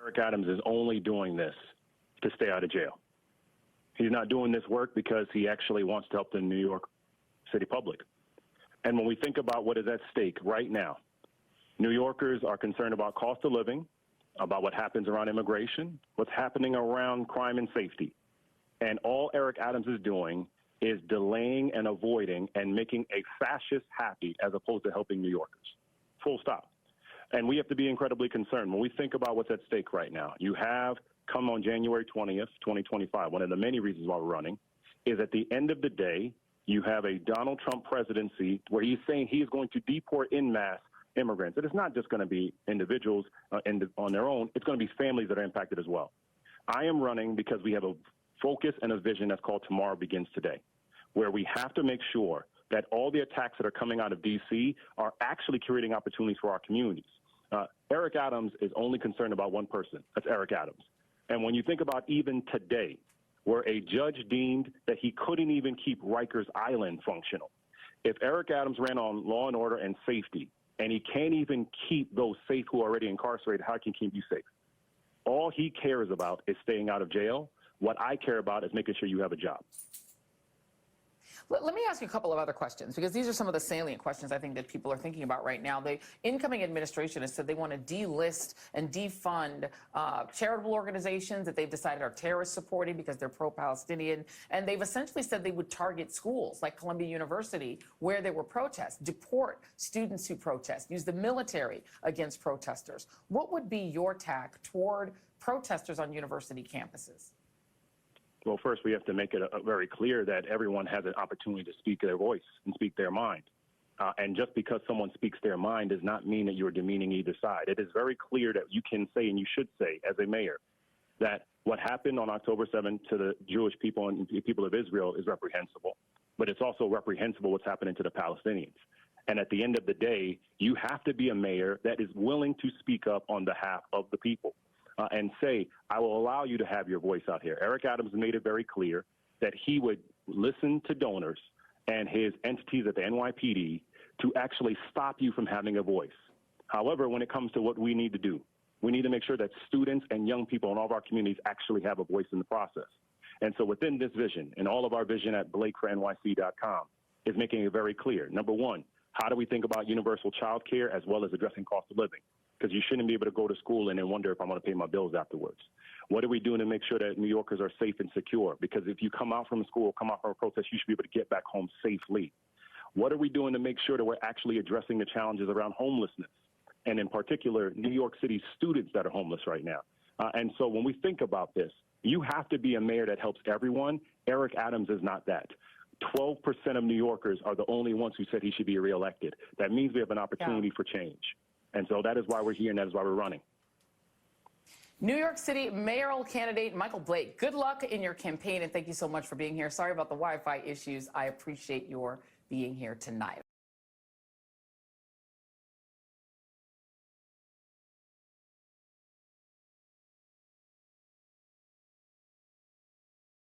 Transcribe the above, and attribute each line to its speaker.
Speaker 1: Eric Adams is only doing this to stay out of jail. He's not doing this work because he actually wants to help the New York City public. And when we think about what is at stake right now, New Yorkers are concerned about cost of living, about what happens around immigration, what's happening around crime and safety. And all Eric Adams is doing is delaying and avoiding and making a fascist happy as opposed to helping New Yorkers. Full stop. And we have to be incredibly concerned when we think about what's at stake right now. You have come on January 20th, 2025. One of the many reasons why we're running is at the end of the day, you have a Donald Trump presidency where he's saying he's going to deport en masse immigrants. And it's not just going to be individuals on their own. It's going to be families that are impacted as well. I am running because we have a focus and a vision that's called Tomorrow Begins Today, where we have to make sure that all the attacks that are coming out of D.C. are actually creating opportunities for our communities. Eric Adams is only concerned about one person. That's Eric Adams. And when you think about even today, where a judge deemed that he couldn't even keep Rikers Island functional, if Eric Adams ran on law and order and safety, and he can't even keep those safe who are already incarcerated, how can he keep you safe? All he cares about is staying out of jail. What I care about is making sure you have a job.
Speaker 2: Let me ask you a couple of other questions, because these are some of the salient questions I think that people are thinking about right now. The incoming administration has said they want to delist and defund charitable organizations that they've decided are terrorist supporting because they're pro-Palestinian. And they've essentially said they would target schools like Columbia University where there were protests, deport students who protest, use the military against protesters. What would be your tack toward protesters on university campuses?
Speaker 1: Well, first, we have to make it very clear that everyone has an opportunity to speak their voice and speak their mind. And just because someone speaks their mind does not mean that you're demeaning either side. It is very clear that you can say, and you should say as a mayor, that what happened on October 7th to the Jewish people and the people of Israel is reprehensible. But it's also reprehensible what's happening to the Palestinians. And at the end of the day, you have to be a mayor that is willing to speak up on behalf of the people. And say, I will allow you to have your voice out here. Eric Adams made it very clear that he would listen to donors and his entities at the NYPD to actually stop you from having a voice. However, when it comes to what we need to do, we need to make sure that students and young people in all of our communities actually have a voice in the process. And so within this vision, and all of our vision at blakefornyc.com is making it very clear. Number one, how do we think about universal child care as well as addressing cost of living? Because you shouldn't be able to go to school and then wonder if I'm going to pay my bills afterwards. What are we doing to make sure that New Yorkers are safe and secure? Because if you come out from school, come out from a protest, you should be able to get back home safely. What are we doing to make sure that we're actually addressing the challenges around homelessness? And in particular, New York City students that are homeless right now. And so when we think about this, you have to be a mayor that helps everyone. Eric Adams is not that. 12% of New Yorkers are the only ones who said he should be reelected. That means we have an opportunity for change. And so that is why we're here, and that is why we're running.
Speaker 2: New York City mayoral candidate Michael Blake, good luck in your campaign, and thank you so much for being here. Sorry about the Wi-Fi issues. I appreciate your being here tonight.